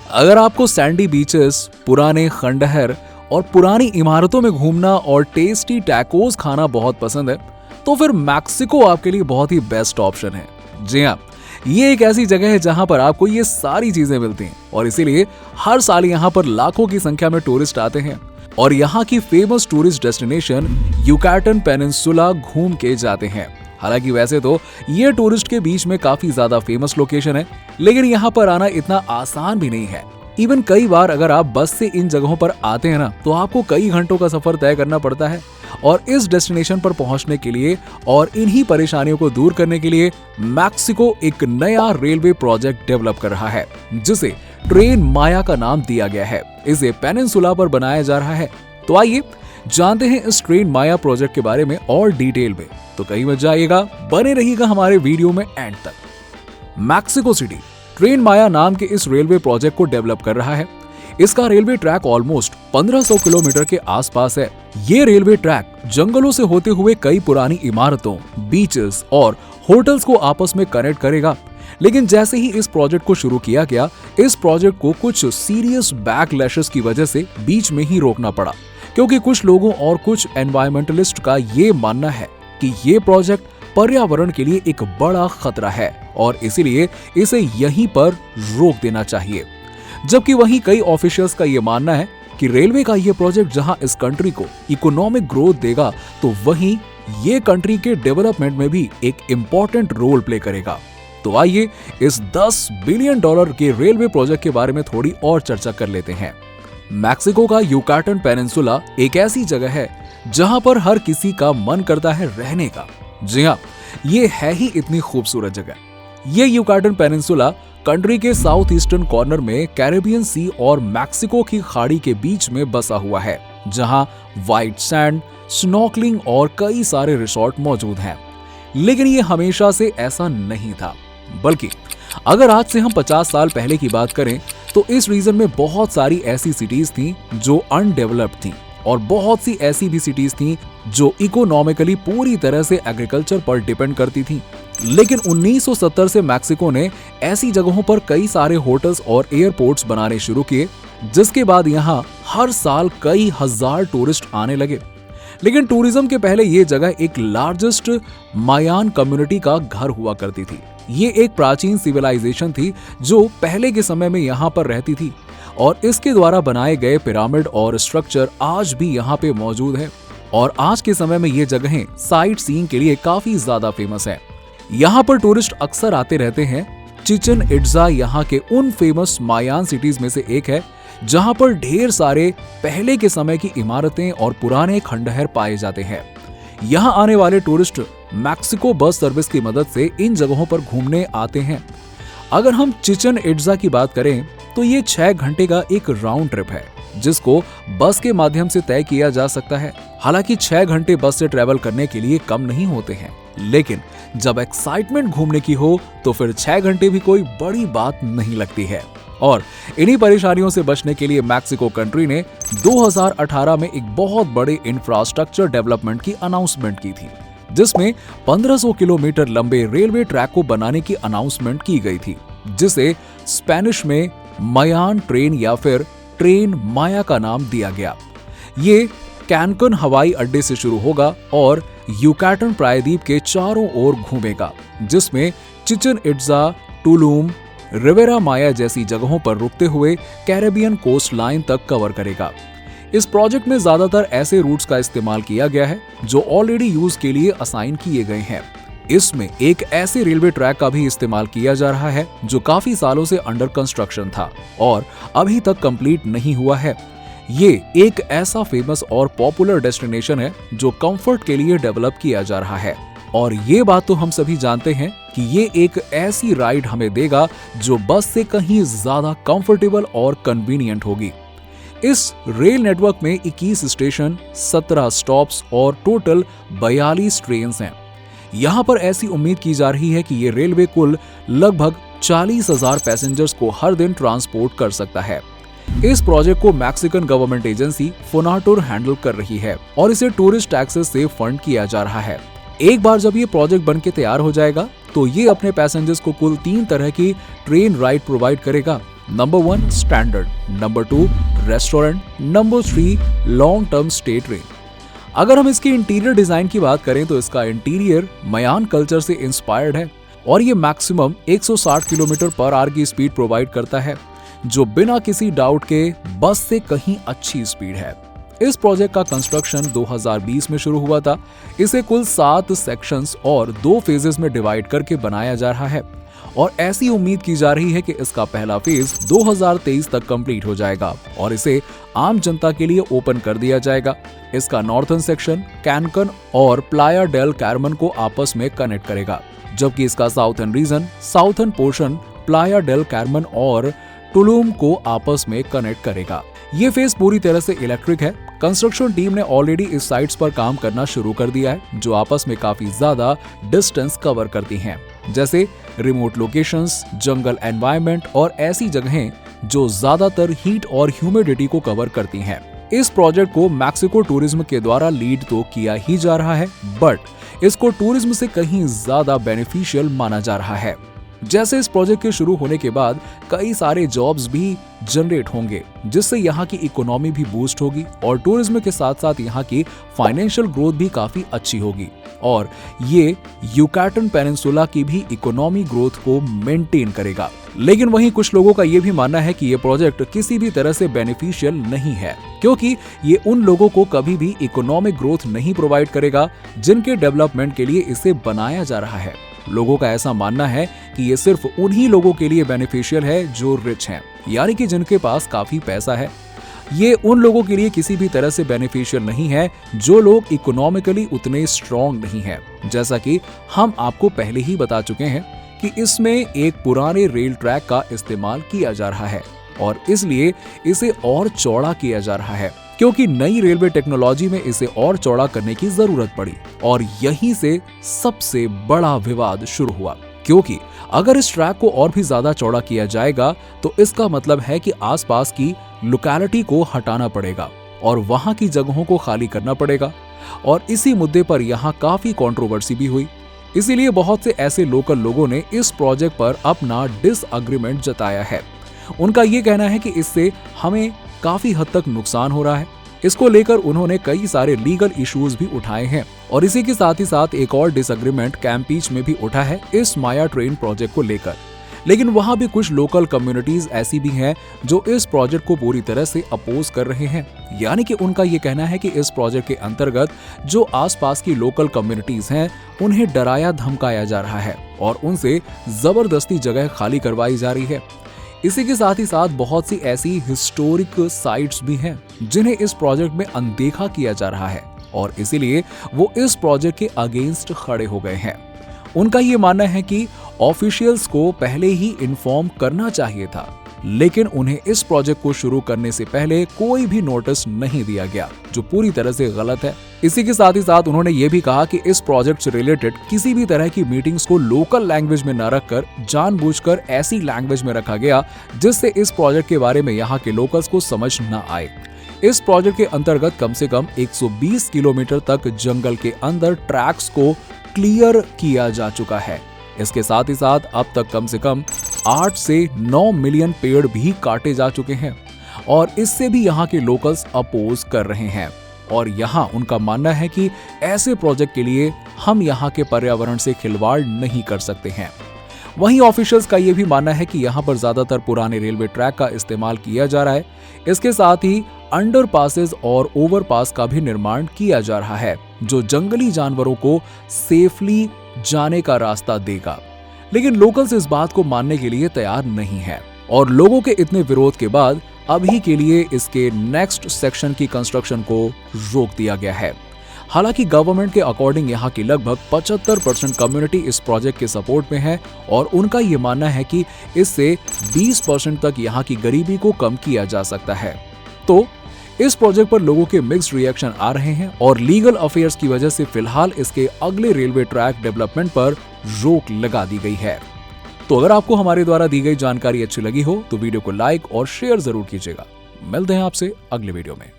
अगर आपको Sandy beaches, पुराने खंडहर और पुरानी इमारतों में घूमना और टेस्टी टैकोस खाना बहुत पसंद है, तो फिर मैक्सिको आपके लिए बहुत ही बेस्ट ऑप्शन है। जी हाँ, ये एक ऐसी जगह है जहां पर आपको ये सारी चीजें मिलती हैं और इसीलिए हर साल यहाँ पर लाखों की संख्या में टूरिस्ट आते हैं और यहाँ की famous tourist destination Yucatan peninsula घूम के जाते हैं। हालांकि वैसे तो ये टूरिस्ट के बीच में काफी ज्यादा फेमस लोकेशन है, लेकिन यहाँ पर आना इतना आसान भी नहीं है। इवन कई बार अगर आप बस से इन जगहों पर आते हैं ना, तो आपको कई घंटों का सफर तय करना पड़ता है और इस डेस्टिनेशन पर पहुंचने के लिए और इन्हीं परेशानियों को दूर करने के लिए मैक्सिको एक नया रेलवे प्रोजेक्ट डेवलप कर रहा है, जिसे ट्रेन माया का नाम दिया गया है। इसे पेनिनसुला पर बनाया जा रहा है। तो आइए जानते हैं इस ट्रेन माया प्रोजेक्ट के बारे में और डिटेल में। तो कहीं मत जाइएगा, बने रहिएगा हमारे वीडियो में एंड तक। मैक्सिको सिटी ट्रेन माया नाम के इस रेलवे प्रोजेक्ट को डेवलप कर रहा है। इसका रेलवे ट्रैक ऑलमोस्ट 1500 किलोमीटर के आसपास है। ये रेलवे ट्रैक जंगलों से होते हुए कई पुरानी इमारतों, बीचेस और होटल्स को आपस में कनेक्ट करेगा। लेकिन जैसे ही इस प्रोजेक्ट को शुरू किया गया, इस प्रोजेक्ट को कुछ सीरियस बैकलैशेस की वजह से बीच में ही रोकना पड़ा, क्योंकि कुछ लोगों और कुछ एनवायरमेंटलिस्ट का ये मानना है कि ये प्रोजेक्ट पर्यावरण के लिए एक बड़ा खतरा है और इसीलिए इसे यहीं पर रोक देना चाहिए। जबकि वहीं कई ऑफिशियल्स का ये मानना है कि रेलवे का ये प्रोजेक्ट जहां इस कंट्री को इकोनॉमिक ग्रोथ देगा, तो वहीं ये कंट्री के डेवलपमेंट में भी एक इम्पोर्टेंट रोल प्ले करेगा। तो आइए इस $10 बिलियन के रेलवे प्रोजेक्ट के बारे में थोड़ी और चर्चा कर लेते हैं। मैक्सिको का युकाटन पेनिनसुला एक ऐसी जगह है जहां पर हर किसी का मन करता है रहने का। जी हाँ, ये है ही इतनी खूबसूरत जगह। ये युकाटन पेनिनसुला कंट्री के साउथ ईस्टर्न कॉर्नर में कैरेबियन सी और मैक्सिको की खाड़ी के बीच में बसा हुआ है, जहां व्हाइट सैंड, स्नॉर्कलिंग और कई सारे रिसोर्ट मौजूद हैं। लेकिन ये हमेशा से ऐसा नहीं था, बल्कि अगर आज से हम 50 साल पहले की बात करें तो इस रीजन में बहुत सारी ऐसी सिटीज थी जो अनडेवलप्ड थी और बहुत सी ऐसी भी सिटीज थी जो इकोनॉमिकली पूरी तरह से एग्रीकल्चर पर डिपेंड करती थी। लेकिन 1970 से मैक्सिको ने ऐसी जगहों पर कई सारे होटल्स और एयरपोर्ट्स बनाने शुरू किए, जिसके बाद यहाँ हर साल कई हजार टूरिस्ट आने लगे। लेकिन टूरिज्म के पहले ये जगह एक लार्जेस्ट मायान कम्युनिटी का घर हुआ करती थी। ये एक प्राचीन सिविलाइजेशन थी जो पहले के समय में यहाँ पर रहती थी और इसके द्वारा बनाए गए पिरामिड और स्ट्रक्चर आज भी यहाँ पे मौजूद है और आज के समय में ये जगहें साइट सीइंग के लिए काफी ज्यादा फेमस है। यहाँ पर टूरिस्ट अक्सर आते रहते हैं। चिचन इट्जा यहाँ के उन फेमस मायान सिटीज में से एक है जहाँ पर ढेर सारे पहले के समय की इमारतें और पुराने खंडहर पाए जाते हैं। यहाँ आने वाले टूरिस्ट मैक्सिको बस सर्विस की मदद से इन जगहों पर घूमने आते हैं। अगर हम चिचन इट्जा की बात करें तो ये 6 घंटे का एक राउंड ट्रिप है, जिसको बस के माध्यम से तय किया जा सकता है। हालांकि 6 घंटे बस से ट्रेवल करने के लिए कम नहीं होते हैं, लेकिन जब एक्साइटमेंट घूमने की हो तो फिर 6 घंटे भी कोई बड़ी बात नहीं लगती है। और इन्हीं परेशानियों से बचने के लिए मैक्सिको कंट्री ने 2018 में एक बहुत बड़े इंफ्रास्ट्रक्चर डेवलपमेंट की अनाउंसमेंट की थी, जिसमें 1500 किलोमीटर लंबे रेलवे ट्रैक को बनाने की अनाउंसमेंट की गई थी, जिसे स्पेनिश में मायान ट्रेन या फिर ट्रेन माया का नाम दिया गया। ये कैनकुन हवाई अड्डे से शुरू होगा और युकाटन प्रायद्वीप के चारों ओर घूमेगा, जिसमें चिचन इट्जा, टुलुम, रिवेरा माया जैसी जगहों पर रुकते हुए कैरेबियन कोस्ट लाइन तक कवर करेगा। इस प्रोजेक्ट में ज्यादातर ऐसे रूट्स का इस्तेमाल किया गया है जो ऑलरेडी यूज के लिए असाइन किए गए हैं। इसमें एक ऐसे रेलवे ट्रैक का भी इस्तेमाल किया जा रहा है जो काफी सालों से अंडर कंस्ट्रक्शन था और अभी तक कंप्लीट नहीं हुआ है। ये एक ऐसा फेमस और पॉपुलर डेस्टिनेशन है जो कंफर्ट के लिए डेवलप किया जा रहा है और ये बात तो हम सभी जानते हैं कि ये एक ऐसी राइड हमें देगा जो बस से कहीं ज्यादा कंफर्टेबल और कन्वीनियंट होगी। इस रेल नेटवर्क में 21 स्टेशन, 17 स्टॉप्स और टोटल 42 ट्रेन हैं। यहाँ पर ऐसी उम्मीद की जा रही है कि ये रेलवे कुल लगभग 40,000 पैसेंजर्स को हर दिन ट्रांसपोर्ट कर सकता है। इस प्रोजेक्ट को मैक्सिकन गवर्नमेंट एजेंसी फोनाटुर हैंडल कर रही है और इसे टूरिस्ट टैक्सेस से फंड किया जा रहा है। एक बार जब ये प्रोजेक्ट बनके तैयार हो जाएगा तो ये अपने पैसेंजर्स को कुल 3 तरह की ट्रेन राइड प्रोवाइड करेगा। Number 1 standard, number 2 restaurant, number 3 long term stay train. अगर हम इसके इंटीरियर डिजाइन की बात करें तो इसका इंटीरियर मयान कल्चर से इंस्पायर्ड है और ये मैक्सिमम 160 किलोमीटर पर आवर की स्पीड प्रोवाइड करता है, जो बिना किसी डाउट के बस से कहीं अच्छी स्पीड है। इस प्रोजेक्ट का कंस्ट्रक्शन 2020 में शुरू हुआ था। इसे कुल 7 सेक्शंस और 2 फेजेस में डिवाइड करके बनाया जा रहा है और ऐसी उम्मीद की जा रही है कि इसका पहला फेज 2023 तक कंप्लीट हो जाएगा और इसे आम जनता के लिए ओपन कर दिया जाएगा। इसका नॉर्थर्न सेक्शन कैनकन और प्लाया डेल कार्मेन को आपस में कनेक्ट करेगा, जबकि इसका southern region southern portion Playa del Carmen और टुलुम को आपस में कनेक्ट करेगा। ये फेज पूरी तरह से इलेक्ट्रिक है। कंस्ट्रक्शन टीम ने ऑलरेडी इस साइट्स पर काम करना शुरू कर दिया है, जो आपस में काफी ज्यादा डिस्टेंस कवर करती हैं, जैसे रिमोट लोकेशंस, जंगल एनवायरनमेंट और ऐसी जगहें जो ज्यादातर हीट और ह्यूमिडिटी को कवर करती हैं। इस प्रोजेक्ट को मैक्सिको टूरिज्म के द्वारा लीड तो किया ही जा रहा है, बट इसको टूरिज्म से कहीं ज्यादा बेनिफिशियल माना जा रहा है। जैसे इस प्रोजेक्ट के शुरू होने के बाद कई सारे जॉब्स भी जनरेट होंगे, जिससे यहाँ की इकोनॉमी भी बूस्ट होगी और टूरिज्म के साथ साथ यहाँ की फाइनेंशियल ग्रोथ भी काफी अच्छी होगी और ये युकाटन पेनिनसुला की भी इकोनॉमी ग्रोथ को मेंटेन करेगा। लेकिन वहीं कुछ लोगों का ये भी मानना है कि ये प्रोजेक्ट किसी भी तरह से बेनिफिशियल नहीं है, क्योंकि ये उन लोगों को कभी भी इकोनॉमिक ग्रोथ नहीं प्रोवाइड करेगा जिनके डेवलपमेंट के लिए इसे बनाया जा रहा है। लोगों का ऐसा मानना है कि ये सिर्फ उन्हीं लोगों के लिए बेनिफिशियल है जो रिच हैं, यानी कि जिनके पास काफी पैसा है। ये उन लोगों के लिए किसी भी तरह से बेनिफिशियल नहीं है जो लोग इकोनॉमिकली उतने स्ट्रॉन्ग नहीं है। जैसा कि हम आपको पहले ही बता चुके हैं कि इसमें एक पुराने रेल ट्रैक का इस्तेमाल किया जा रहा है और इसलिए इसे और चौड़ा किया जा रहा है, क्योंकि नई रेलवे टेक्नोलॉजी में इसे और चौड़ा करने की जरूरत पड़ी और यहीं से सबसे बड़ा विवाद शुरू हुआ, क्योंकि अगर इस ट्रैक को और भी ज्यादा चौड़ा किया जाएगा तो इसका मतलब है कि आसपास की लोकेलिटी को हटाना पड़ेगा और वहां की जगहों को खाली करना पड़ेगा और इसी मुद्दे पर यहाँ काफी कंट्रोवर्सी भी हुई। इसीलिए बहुत से ऐसे लोकल लोगों ने इस प्रोजेक्ट पर अपना डिसएग्रीमेंट जताया है। उनका ये कहना है कि इससे हमें काफी हद तक नुकसान हो रहा है। इसको लेकर उन्होंने कई सारे लीगल इश्यूज भी उठाए हैं और इसी के साथ ही साथ एक और डिसएग्रीमेंट कैंपीच में भी उठा है इस माया ट्रेन प्रोजेक्ट को लेकर। लेकिन वहां भी कुछ लोकल कम्युनिटीज ऐसी भी हैं जो इस प्रोजेक्ट को पूरी तरह से अपोज कर रहे हैं, यानी कि उनका ये कहना है कि इस प्रोजेक्ट के अंतर्गत जो आसपास की लोकल कम्युनिटीज हैं उन्हें डराया धमकाया जा रहा है और उनसे जबरदस्ती जगह खाली करवाई जा रही है। इसी के साथ ही साथ बहुत सी ऐसी हिस्टोरिक साइट्स भी हैं जिन्हें इस प्रोजेक्ट में अनदेखा किया जा रहा है और इसीलिए वो इस प्रोजेक्ट के अगेंस्ट खड़े हो गए हैं। उनका ये मानना है कि ऑफिशियल्स को पहले ही इन्फॉर्म करना चाहिए था, लेकिन उन्हें इस प्रोजेक्ट को शुरू करने से पहले कोई भी नोटिस नहीं दिया गया, जो पूरी तरह से गलत है। इसी के साथ ही साथ उन्होंने ये भी कहा कि इस प्रोजेक्ट से रिलेटेड किसी भी तरह की मीटिंग्स को लोकल लैंग्वेज में न रखकर जानबूझकर ऐसी लैंग्वेज में रखा गया जिससे इस प्रोजेक्ट के बारे में यहाँ के लोकल्स को समझ न आए। इस प्रोजेक्ट के अंतर्गत कम से कम 120 किलोमीटर तक जंगल के अंदर ट्रैक्स को क्लियर किया जा चुका है। इसके साथ ही साथ अब तक कम से कम 8 से 9 मिलियन पेड़ भी काटे जा चुके हैं और इससे भी यहाँ के लोकल्स अपोज कर रहे हैं और यहाँ उनका मानना है कि ऐसे प्रोजेक्ट के लिए हम यहाँ के पर्यावरण से खिलवाड़ नहीं कर सकते हैं। वहीं ऑफिशियल्स का ये भी मानना है कि यहाँ पर ज्यादातर पुराने रेलवे ट्रैक का इस्तेमाल किया जा रहा है। इसके साथ ही अंडरपासेस और ओवरपास का भी निर्माण किया जा रहा है जो जंगली जानवरों को सेफली जाने का रास्ता देगा। लेकिन लोकल्स इस बात को मानने के लिए तैयार नहीं है और लोगों के इतने विरोध के बाद अभी के लिए इसके नेक्स्ट सेक्शन की कंस्ट्रक्शन को रोक दिया गया है। हालांकि गवर्नमेंट के अकॉर्डिंग यहाँ की लगभग 75% कम्युनिटी इस प्रोजेक्ट के सपोर्ट में है और उनका ये मानना है कि इससे 20% तक यहाँ की गरीबी को कम किया जा सकता है। तो इस प्रोजेक्ट पर लोगों के मिक्स्ड रिएक्शन आ रहे हैं और लीगल अफेयर्स की वजह से फिलहाल इसके अगले रेलवे ट्रैक डेवलपमेंट पर रोक लगा दी गई है। तो अगर आपको हमारे द्वारा दी गई जानकारी अच्छी लगी हो तो वीडियो को लाइक और शेयर जरूर कीजिएगा। मिलते हैं आपसे अगले वीडियो में।